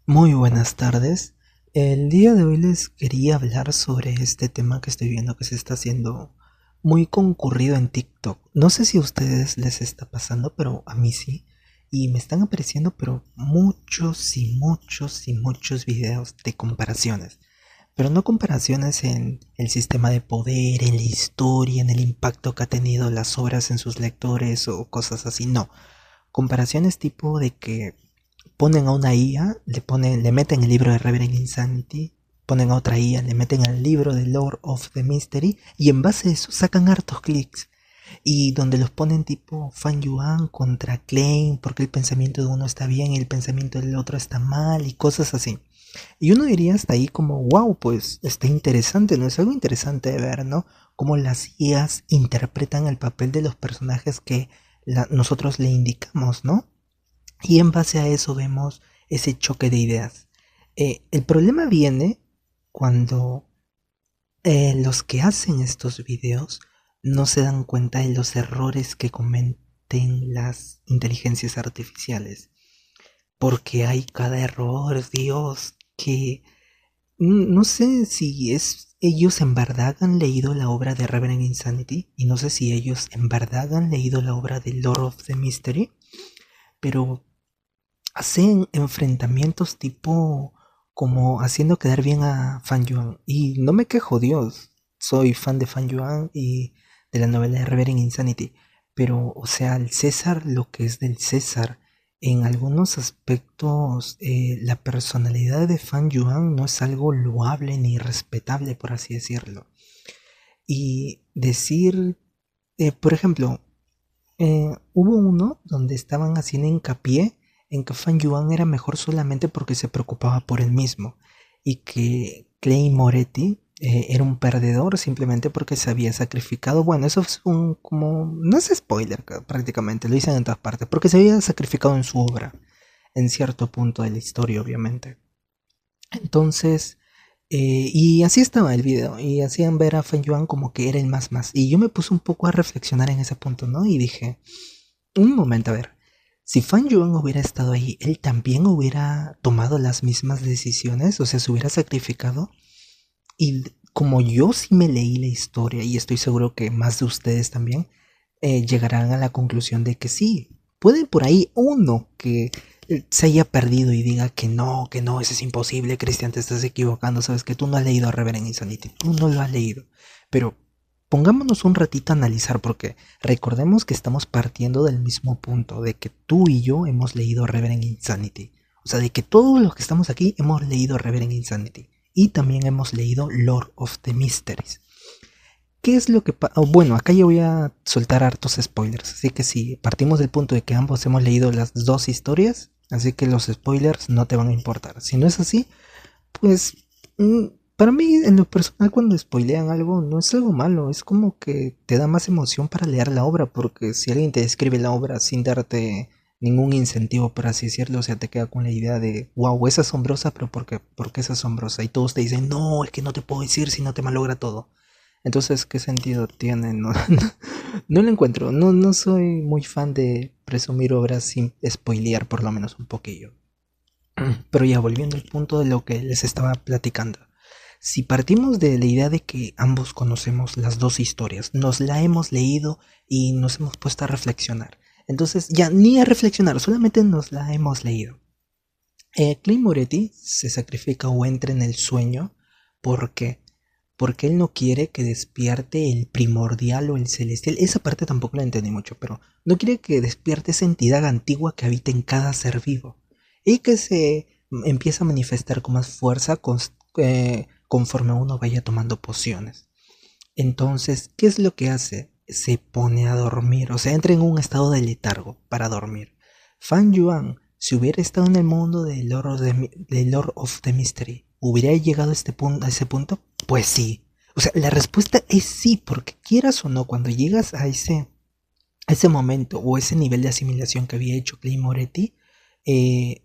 Muy buenas tardes. El día de hoy les quería hablar sobre este tema que estoy viendo que se está haciendo muy concurrido en TikTok. No sé si a ustedes les está pasando, pero a mí sí. Y me están apareciendo, pero muchos y muchos y muchos videos de comparaciones. Pero no comparaciones en el sistema de poder, en la historia, en el impacto que ha tenido las obras en sus lectores o cosas así. No. Comparaciones tipo de que ponen a una IA, le meten el libro de Reverend Insanity, ponen a otra IA, le meten el libro de Lord of the Mystery y en base a eso sacan hartos clics. Y donde los ponen tipo Fan Yuan contra Klein, porque el pensamiento de uno está bien y el pensamiento del otro está mal y cosas así. Y uno diría hasta ahí como, wow, pues está interesante, ¿no? Es algo interesante de ver, ¿no? Cómo las IAs interpretan el papel de los personajes que nosotros le indicamos, ¿no? Y en base a eso vemos ese choque de ideas. El problema viene cuando los que hacen estos videos no se dan cuenta de los errores que cometen las inteligencias artificiales. Porque hay cada error, Dios, que no sé si es ellos en verdad han leído la obra de Reverend Insanity y no sé si ellos en verdad han leído la obra de Lord of the Mystery, pero hacen enfrentamientos tipo como haciendo quedar bien a Fan Yuan. Y no me quejo, Dios. Soy fan de Fan Yuan y de la novela de Reverend Insanity. Pero, o sea, el César, lo que es del César, en algunos aspectos, la personalidad de Fan Yuan no es algo loable ni respetable, por así decirlo. Y decir, por ejemplo, hubo uno donde estaban haciendo hincapié en que Fan Yuan era mejor solamente porque se preocupaba por él mismo y que Clay Moretti era un perdedor simplemente porque se había sacrificado. Bueno, eso es un como no es spoiler prácticamente, lo dicen en todas partes, porque se había sacrificado en su obra en cierto punto de la historia, obviamente. Entonces, y así estaba el video, y hacían ver a Fan Yuan como que era el más más. Y yo me puse un poco a reflexionar en ese punto, ¿no? Y dije, un momento, a ver. Si Fan Yuan hubiera estado ahí, él también hubiera tomado las mismas decisiones, o sea, se hubiera sacrificado. Y como yo sí me leí la historia, y estoy seguro que más de ustedes también, llegarán a la conclusión de que sí, puede por ahí uno que se haya perdido y diga que no, eso es imposible, Cristian, te estás equivocando, sabes que tú no has leído a Reverend Insanity, tú no lo has leído. Pero pongámonos un ratito a analizar porque recordemos que estamos partiendo del mismo punto, de que tú y yo hemos leído Reverend Insanity. O sea, de que todos los que estamos aquí hemos leído Reverend Insanity. Y también hemos leído Lord of the Mysteries. ¿Qué es lo que pasa? Oh, bueno, acá yo voy a soltar hartos spoilers. Así que si partimos del punto de que ambos hemos leído las dos historias, así que los spoilers no te van a importar. Si no es así, pues para mí en lo personal cuando spoilean algo no es algo malo, es como que te da más emoción para leer la obra, porque si alguien te describe la obra sin darte ningún incentivo, por así decirlo, o sea, te queda con la idea de, wow, es asombrosa, pero por qué es asombrosa? Y todos te dicen, no, es que no te puedo decir si no te malogra todo. Entonces, ¿qué sentido tiene? No, no lo encuentro, no soy muy fan de presumir obras sin spoilear por lo menos un poquillo. Pero ya volviendo al punto de lo que les estaba platicando. Si partimos de la idea de que ambos conocemos las dos historias, nos la hemos leído y nos hemos puesto a reflexionar. Entonces ya ni a reflexionar, solamente nos la hemos leído. Clay Moretti se sacrifica o entra en el sueño porque porque él no quiere que despierte el primordial o el celestial. Esa parte tampoco la entendí mucho, pero no quiere que despierte esa entidad antigua que habita en cada ser vivo y que se empieza a manifestar con más fuerza conforme uno vaya tomando pociones. Entonces, ¿qué es lo que hace? Se pone a dormir, o sea, entra en un estado de letargo para dormir. Fan Yuan, si hubiera estado en el mundo de Lord of the Mystery, ¿hubiera llegado a ese punto? Pues sí. O sea, la respuesta es sí, porque quieras o no, cuando llegas a ese momento o ese nivel de asimilación que había hecho Clay Moretti, eh,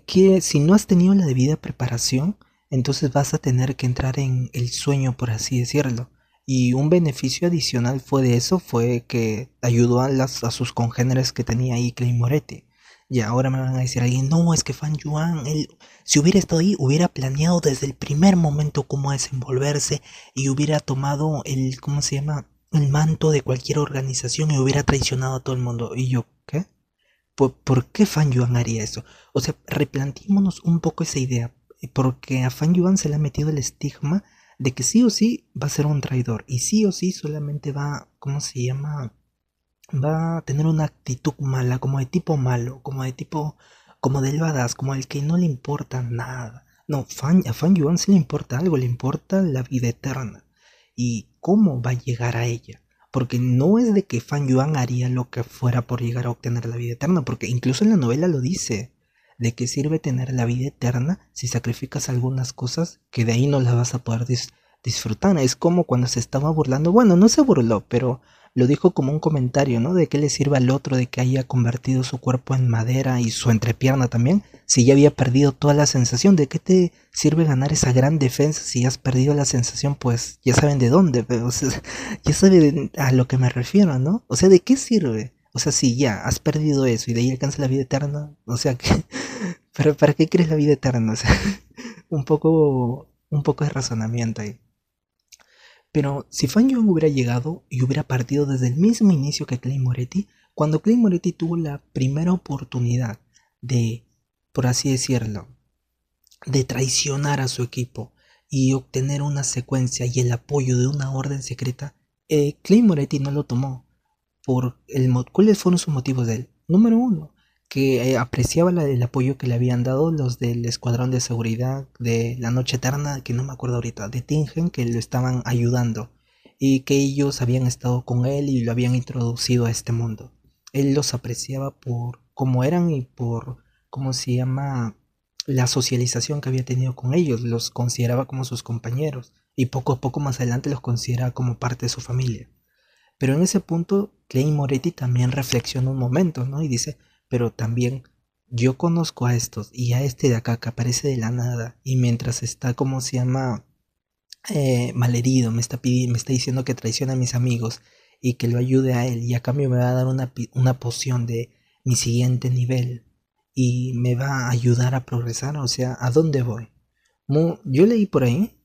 que si no has tenido la debida preparación, entonces vas a tener que entrar en el sueño, por así decirlo. Y un beneficio adicional fue de eso, fue que ayudó a sus congéneres que tenía ahí Clay Moretti. Y ahora me van a decir alguien, no, es que Fan Yuan, él, si hubiera estado ahí, hubiera planeado desde el primer momento cómo desenvolverse y hubiera tomado el, ¿cómo se llama? El manto de cualquier organización y hubiera traicionado a todo el mundo. Y yo, ¿qué? ¿Por qué Fan Yuan haría eso? O sea, replanteémonos un poco esa idea, porque a Fan Yuan se le ha metido el estigma de que sí o sí va a ser un traidor y sí o sí solamente va, ¿cómo se llama? Va a tener una actitud mala, como de tipo malo, como de tipo, como del badass, como el que no le importa nada. No, a Fan Yuan sí le importa algo, le importa la vida eterna. ¿Y cómo va a llegar a ella? Porque no es de que Fan Yuan haría lo que fuera por llegar a obtener la vida eterna, porque incluso en la novela lo dice. ¿De qué sirve tener la vida eterna si sacrificas algunas cosas que de ahí no las vas a poder disfrutar? Es como cuando se estaba burlando, bueno, no se burló, pero lo dijo como un comentario, ¿no? De qué le sirve al otro de que haya convertido su cuerpo en madera y su entrepierna también, si ya había perdido toda la sensación. ¿De qué te sirve ganar esa gran defensa si has perdido la sensación? Pues ya saben de dónde, pero, o sea, ya saben a lo que me refiero, ¿no? O sea, ¿de qué sirve? O sea, si ya has perdido eso y de ahí alcanza la vida eterna, o sea, pero ¿para qué quieres la vida eterna? O sea, un poco de razonamiento ahí. Pero si Fan Yuan hubiera llegado y hubiera partido desde el mismo inicio que Clay Moretti, cuando Clay Moretti tuvo la primera oportunidad de, por así decirlo, de traicionar a su equipo y obtener una secuencia y el apoyo de una orden secreta, Clay Moretti no lo tomó. ¿Cuáles fueron sus motivos de él? Número uno, que apreciaba el apoyo que le habían dado los del escuadrón de seguridad de la Noche Eterna, que no me acuerdo ahorita, de Tingen, que lo estaban ayudando y que ellos habían estado con él y lo habían introducido a este mundo. Él los apreciaba por cómo eran y por, ¿cómo se llama? La socialización que había tenido con ellos, los consideraba como sus compañeros y poco a poco más adelante los consideraba como parte de su familia. Pero en ese punto, Clay Moretti también reflexiona un momento, ¿no? Y dice, pero también yo conozco a estos y a este de acá que aparece de la nada y mientras está, ¿cómo se llama? Malherido, me está diciendo que traiciona a mis amigos y que lo ayude a él y a cambio me va a dar una poción de mi siguiente nivel y me va a ayudar a progresar, o sea, ¿a dónde voy? Yo leí por ahí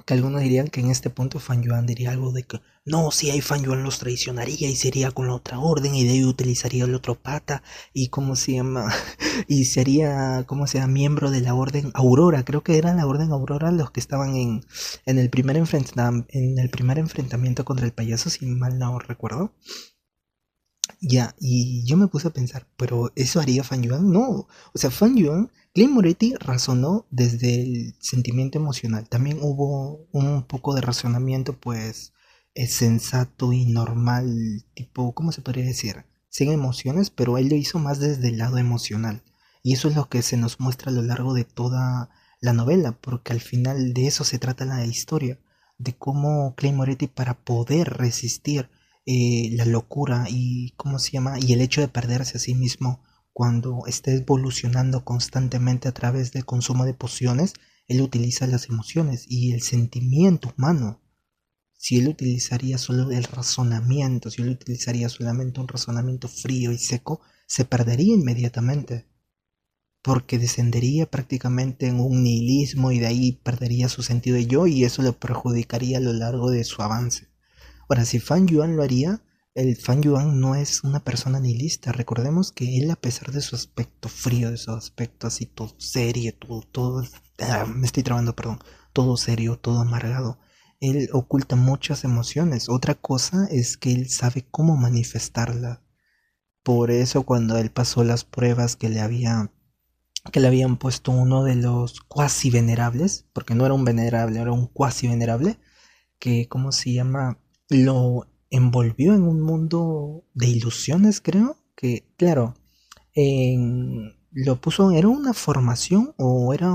que algunos dirían que en este punto Fan Yuan diría algo de que no, si hay Fan Yuan los traicionaría y sería con la otra orden y de ahí utilizaría el otro pata y cómo se llama y sería como sea miembro de la orden Aurora, creo que era la orden Aurora los que estaban en el en el primer enfrentamiento contra el payaso, si mal no recuerdo. Ya, y yo me puse a pensar, pero ¿eso haría Fan Yuan? No, o sea, Fan Yuan, Clint Moretti razonó desde el sentimiento emocional. También hubo un poco de razonamiento, pues, sensato y normal, tipo, ¿cómo se podría decir? Sin emociones, pero él lo hizo más desde el lado emocional. Y eso es lo que se nos muestra a lo largo de toda la novela, porque al final de eso se trata la historia, de cómo Clint Moretti para poder resistir la locura y cómo se llama y el hecho de perderse a sí mismo cuando está evolucionando constantemente a través del consumo de pociones, él utiliza las emociones y el sentimiento humano. Si él utilizaría solo el razonamiento, si él utilizaría solamente un razonamiento frío y seco, se perdería inmediatamente, porque descendería prácticamente en un nihilismo y de ahí perdería su sentido de yo y eso le perjudicaría a lo largo de su avance. Ahora, si Fan Yuan lo haría, el Fan Yuan no es una persona nihilista. Recordemos que él, a pesar de su aspecto frío, de su aspecto así todo serio, me estoy trabando, perdón, todo serio, todo amargado, él oculta muchas emociones. Otra cosa es que él sabe cómo manifestarla. Por eso cuando él pasó las pruebas que le habían puesto uno de los cuasi venerables, porque no era un venerable, era un cuasi venerable, que, ¿cómo se llama? Lo envolvió en un mundo de ilusiones, creo, que, claro, lo puso, ¿era una formación o era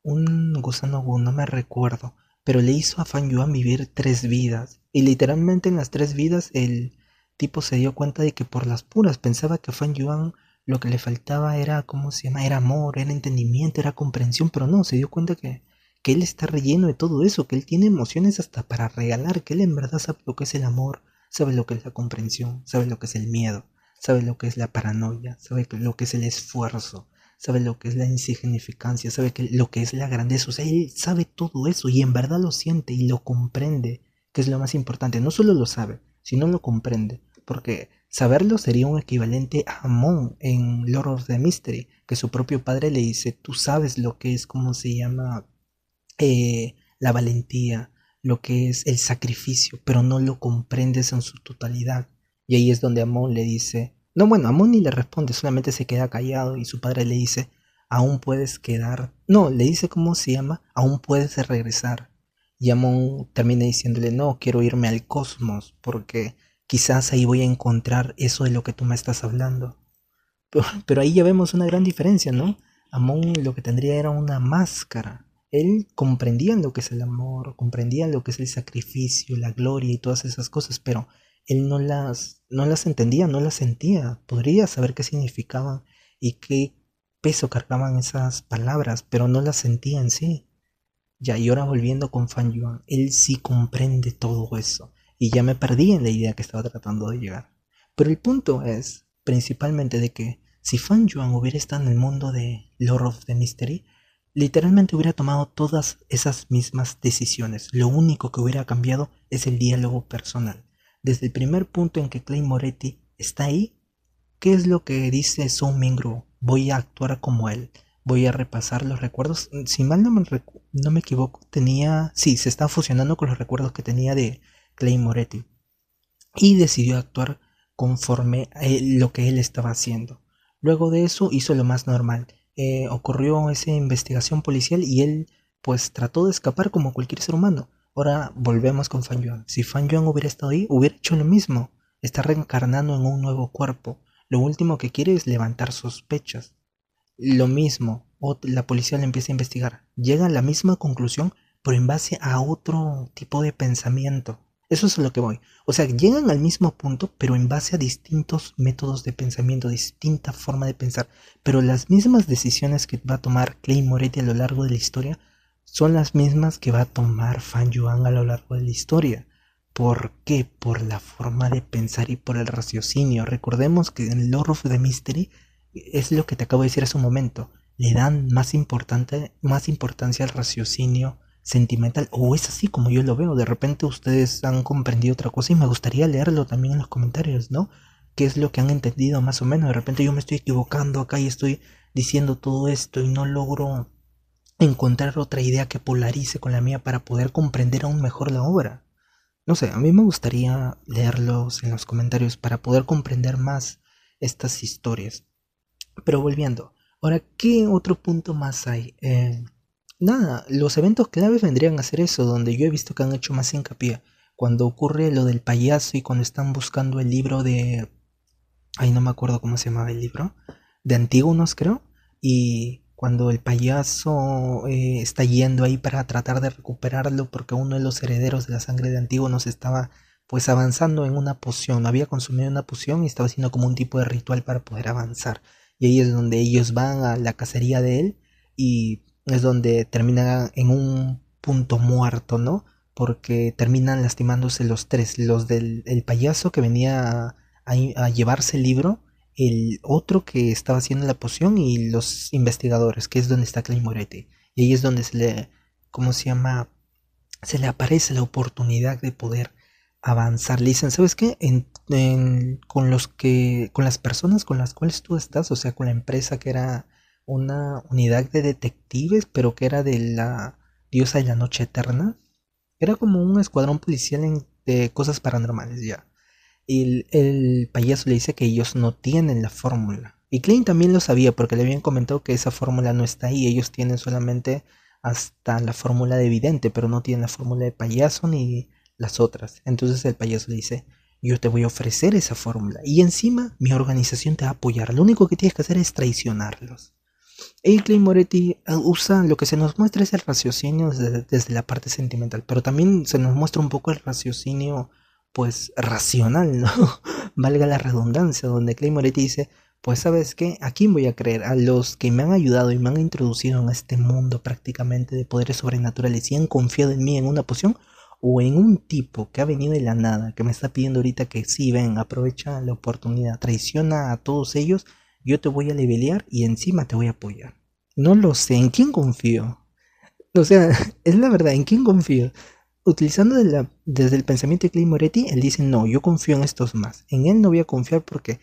un gusano Wu? No me recuerdo, pero le hizo a Fan Yuan vivir tres vidas, y literalmente en las tres vidas el tipo se dio cuenta de que por las puras pensaba que a Fan Yuan lo que le faltaba era, ¿cómo se llama? Era amor, era entendimiento, era comprensión, pero no, se dio cuenta que él está relleno de todo eso, que él tiene emociones hasta para regalar, que él en verdad sabe lo que es el amor, sabe lo que es la comprensión, sabe lo que es el miedo, sabe lo que es la paranoia, sabe lo que es el esfuerzo, sabe lo que es la insignificancia, sabe lo que es la grandeza. O sea, él sabe todo eso y en verdad lo siente y lo comprende, que es lo más importante. No solo lo sabe, sino lo comprende. Porque saberlo sería un equivalente a Amon en Lord of the Mystery, que su propio padre le dice, tú sabes lo que es, ¿cómo se llama? La valentía, lo que es el sacrificio, pero no lo comprendes en su totalidad. Y ahí es donde Amon le dice, no, bueno, Amon ni le responde, solamente se queda callado y su padre le dice, aún puedes quedar, no, le dice cómo se llama, aún puedes regresar. Y Amon termina diciéndole, no, quiero irme al cosmos, porque quizás ahí voy a encontrar eso de lo que tú me estás hablando. Pero ahí ya vemos una gran diferencia, ¿no? Amon lo que tendría era una máscara. Él comprendía lo que es el amor, comprendía lo que es el sacrificio, la gloria y todas esas cosas, pero él no las entendía, no las sentía. Podría saber qué significaban y qué peso cargaban esas palabras, pero no las sentía en sí. Ya, y ahora volviendo con Fan Yuan, él sí comprende todo eso. Y ya me perdí en la idea que estaba tratando de llegar. Pero el punto es, principalmente, de que si Fan Yuan hubiera estado en el mundo de Lord of the Mystery, literalmente hubiera tomado todas esas mismas decisiones. Lo único que hubiera cambiado es el diálogo personal. Desde el primer punto en que Clay Moretti está ahí, ¿qué es lo que dice Sung Mingru? Voy a actuar como él. Voy a repasar los recuerdos. Si mal no me equivoco, sí, se está fusionando con los recuerdos que tenía de Clay Moretti. Y decidió actuar conforme a lo que él estaba haciendo. Luego de eso hizo lo más normal. Ocurrió esa investigación policial y él pues trató de escapar como cualquier ser humano. Ahora volvemos con Fan Yuan. Si Fan Yuan hubiera estado ahí, hubiera hecho lo mismo. Está reencarnando en un nuevo cuerpo. Lo último que quiere es levantar sospechas. Lo mismo, la policía le empieza a investigar. Llega a la misma conclusión, pero en base a otro tipo de pensamiento. Eso es a lo que voy. O sea, llegan al mismo punto, pero en base a distintos métodos de pensamiento, distinta forma de pensar. Pero las mismas decisiones que va a tomar Clay Moretti a lo largo de la historia son las mismas que va a tomar Fan Yuan a lo largo de la historia. ¿Por qué? Por la forma de pensar y por el raciocinio. Recordemos que en Lord of the Mystery es lo que te acabo de decir hace un momento. Le dan más importancia al raciocinio sentimental. O es así como yo lo veo. De repente ustedes han comprendido otra cosa y me gustaría leerlo también en los comentarios, ¿no? ¿Qué es lo que han entendido más o menos? De repente yo me estoy equivocando acá y estoy diciendo todo esto y no logro encontrar otra idea que polarice con la mía para poder comprender aún mejor la obra. No sé, a mí me gustaría leerlos en los comentarios para poder comprender más estas historias. Pero volviendo, ahora, ¿qué otro punto más hay? Nada, los eventos claves vendrían a ser eso, donde yo he visto que han hecho más hincapié. Cuando ocurre lo del payaso y cuando están buscando el libro de... Ay, no me acuerdo cómo se llamaba el libro. De Antígonos, creo. Y cuando el payaso está yendo ahí para tratar de recuperarlo porque uno de los herederos de la sangre de Antígonos estaba pues avanzando en una poción. Había consumido una poción y estaba haciendo como un tipo de ritual para poder avanzar. Y ahí es donde ellos van a la cacería de él y es donde terminan en un punto muerto, ¿no? Porque terminan lastimándose los tres, los del el payaso que venía a llevarse el libro, el otro que estaba haciendo la poción y los investigadores, que es donde está Clay Moretti. Y ahí es donde ¿cómo se llama? Se le aparece la oportunidad de poder avanzar. Le dicen, ¿sabes qué? Con las personas con las cuales tú estás, o sea, con la empresa que era una unidad de detectives, pero que era de la diosa de la noche eterna, era como un escuadrón policial de cosas paranormales ya. Y el payaso le dice que ellos no tienen la fórmula. Y Klein también lo sabía porque le habían comentado que esa fórmula no está ahí. Ellos tienen solamente hasta la fórmula de vidente, pero no tienen la fórmula de payaso ni las otras. Entonces el payaso le dice, yo te voy a ofrecer esa fórmula. Y encima mi organización te va a apoyar. Lo único que tienes que hacer es traicionarlos. Y Clay Moretti usa lo que se nos muestra es el raciocinio desde la parte sentimental, pero también se nos muestra un poco el raciocinio pues racional, ¿no? Valga la redundancia, donde Clay Moretti dice, pues sabes qué, ¿a quién voy a creer? ¿A los que me han ayudado y me han introducido en este mundo prácticamente de poderes sobrenaturales y han confiado en mí en una poción? o en un tipo que ha venido de la nada, que me está pidiendo ahorita que sí, ven, aprovecha la oportunidad, traiciona a todos ellos, yo te voy a levelear y encima te voy a apoyar. No lo sé, ¿en quién confío? O sea, es la verdad, ¿en quién confío? Utilizando desde el pensamiento de Clay Moretti, él dice, no, yo confío en estos más. En él no voy a confiar porque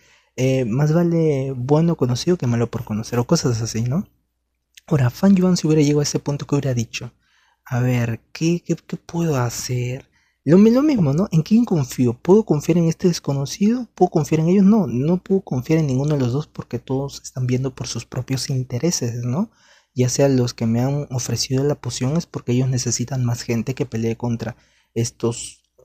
más vale bueno conocido que malo por conocer, o cosas así, ¿no? Ahora, Fan Yuan si hubiera llegado a ese punto que hubiera dicho, a ver, ¿qué puedo hacer? Lo mismo, ¿no? ¿En quién confío? ¿Puedo confiar en este desconocido? ¿Puedo confiar en ellos? No, no puedo confiar en ninguno de los dos porque todos están viendo por sus propios intereses, ¿no? Ya sea los que me han ofrecido la poción es porque ellos necesitan más gente que pelee contra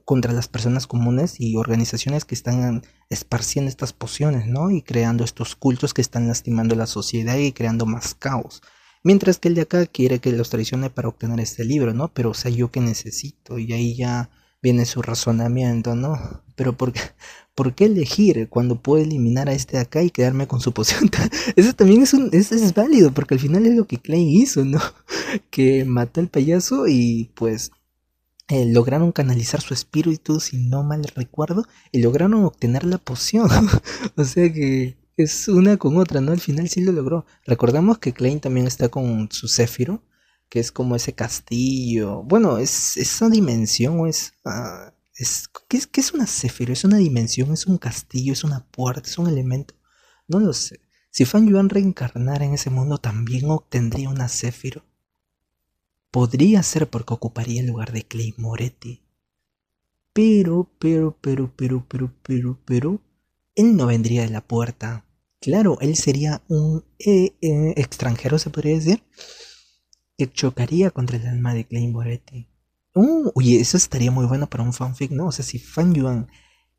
contra las personas comunes y organizaciones que están esparciendo estas pociones, ¿no? Y creando estos cultos que están lastimando la sociedad y creando más caos. Mientras que el de acá quiere que los traicione para obtener este libro, ¿no? Pero, o sea, yo qué necesito. Y ahí ya viene su razonamiento, ¿no? Pero ¿por qué elegir cuando puedo eliminar a este de acá y quedarme con su poción? Eso también es válido, porque al final es lo que Clay hizo, ¿no? Que mató al payaso y pues lograron canalizar su espíritu, si no mal recuerdo, y lograron obtener la poción. O sea que es una con otra, ¿no? Al final sí lo logró. Recordamos que Klein también está con su Céfiro, que es como ese castillo. Bueno, es esa dimensión o es... ¿qué es una Céfiro? ¿Es una dimensión? ¿Es un castillo? ¿Es una puerta? ¿Es un elemento? No lo sé. Si Fan Yuan reencarnara en ese mundo, también obtendría una Céfiro. Podría ser porque ocuparía el lugar de Clay Moretti. Pero, él no vendría de la puerta. Claro, él sería un extranjero, se podría decir, que chocaría contra el alma de Clay Moretti. Oye, eso estaría muy bueno para un fanfic, ¿no? O sea, si Fan Yuan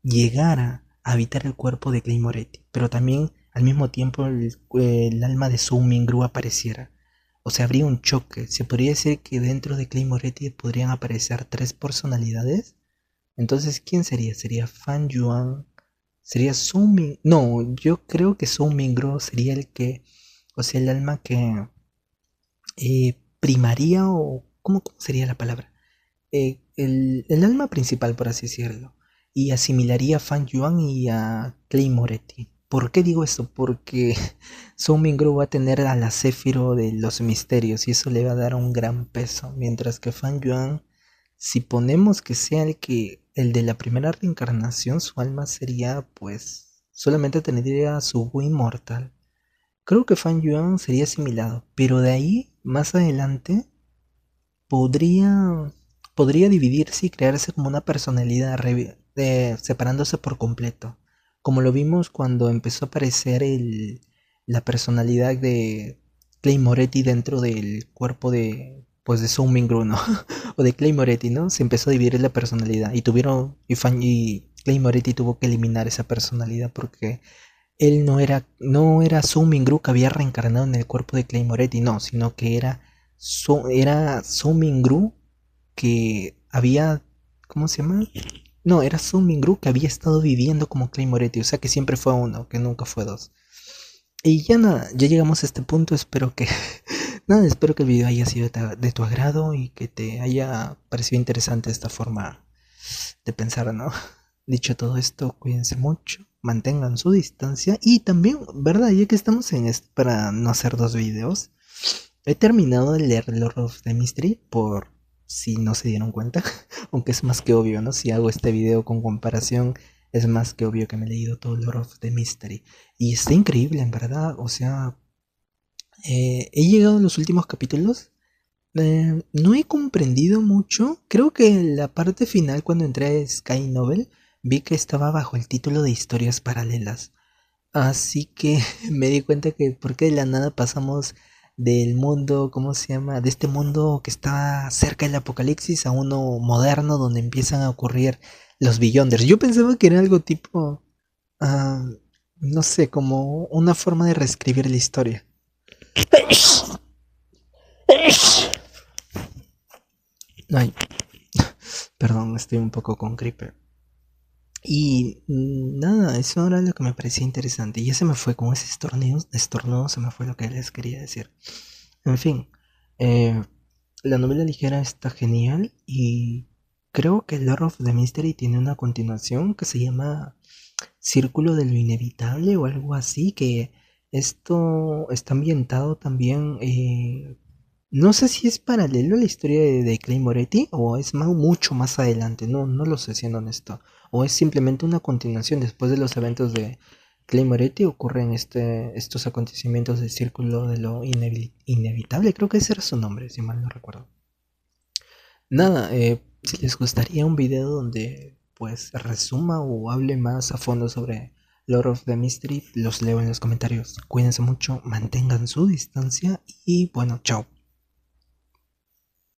llegara a habitar el cuerpo de Clay Moretti, pero también al mismo tiempo el alma de Su Mingru apareciera. O sea, habría un choque. Se podría decir que dentro de Clay Moretti podrían aparecer tres personalidades. Entonces, ¿quién sería? ¿Sería Fan Yuan? ¿Sería Su Ming? No, yo creo que Su Mingru sería el que, o sea, el alma que primaría o... ¿cómo sería la palabra? El alma principal, por así decirlo. Y asimilaría a Fan Yuan y a Clay Moretti. ¿Por qué digo esto? Porque Su Mingru va a tener a la Céfiro de los misterios y eso le va a dar un gran peso. Mientras que Fan Yuan, si ponemos que sea el de la primera reencarnación, su alma sería pues solamente tendría su Wu inmortal. Creo que Fan Yuan sería asimilado, pero de ahí más adelante podría podría dividirse y crearse como una personalidad separándose por completo, como lo vimos cuando empezó a aparecer la personalidad de Clay Moretti dentro del cuerpo de pues de Sun Mingru, ¿no? O de Clay Moretti, ¿no? Se empezó a dividir la personalidad y Clay Moretti tuvo que eliminar esa personalidad porque él no era Sun Mingru que había reencarnado en el cuerpo de Clay Moretti, no, sino que era Sun Mingru que había, ¿cómo se llama? No, era Sun Mingru que había estado viviendo como Clay Moretti, o sea que siempre fue uno, que nunca fue dos. Y ya nada, ya llegamos a este punto, espero que nada, espero que el video haya sido de tu agrado y que te haya parecido interesante esta forma de pensar, ¿no? Dicho todo esto, cuídense mucho, mantengan su distancia y también, ¿verdad? Ya que estamos en esto para no hacer dos videos, he terminado de leer Lord of the Mystery por si no se dieron cuenta, aunque es más que obvio, ¿no? Si hago este video con comparación, es más que obvio que me he leído todo Lord of the Mystery. Y está increíble, en verdad, o sea, he llegado a los últimos capítulos. No he comprendido mucho. Creo que en la parte final, cuando entré a Sky Novel, vi que estaba bajo el título de historias paralelas. Así que me di cuenta que porque de la nada pasamos del mundo, ¿cómo se llama? De este mundo que está cerca del apocalipsis a uno moderno donde empiezan a ocurrir los Beyonders. Yo pensaba que era algo tipo, ah, no sé, como una forma de reescribir la historia. Ay, perdón, estoy un poco con gripe. Y nada, eso era lo que me parecía interesante. Y ya se me fue con ese estornudo, se me fue lo que les quería decir. En fin, eh, la novela ligera está genial y Creo que Lord of the Mystery tiene una continuación que se llama Círculo de lo Inevitable o algo así, que esto está ambientado también, no sé si es paralelo a la historia de Clay Moretti o es mucho más adelante, no lo sé siendo honesto, o es simplemente una continuación después de los eventos de Clay Moretti ocurren estos acontecimientos del Círculo de lo Inevitable, creo que ese era su nombre, si mal no recuerdo. Nada, si les gustaría un video donde pues resuma o hable más a fondo sobre Lord of the Mystery, los leo en los comentarios. Cuídense mucho, mantengan su distancia y bueno, chao.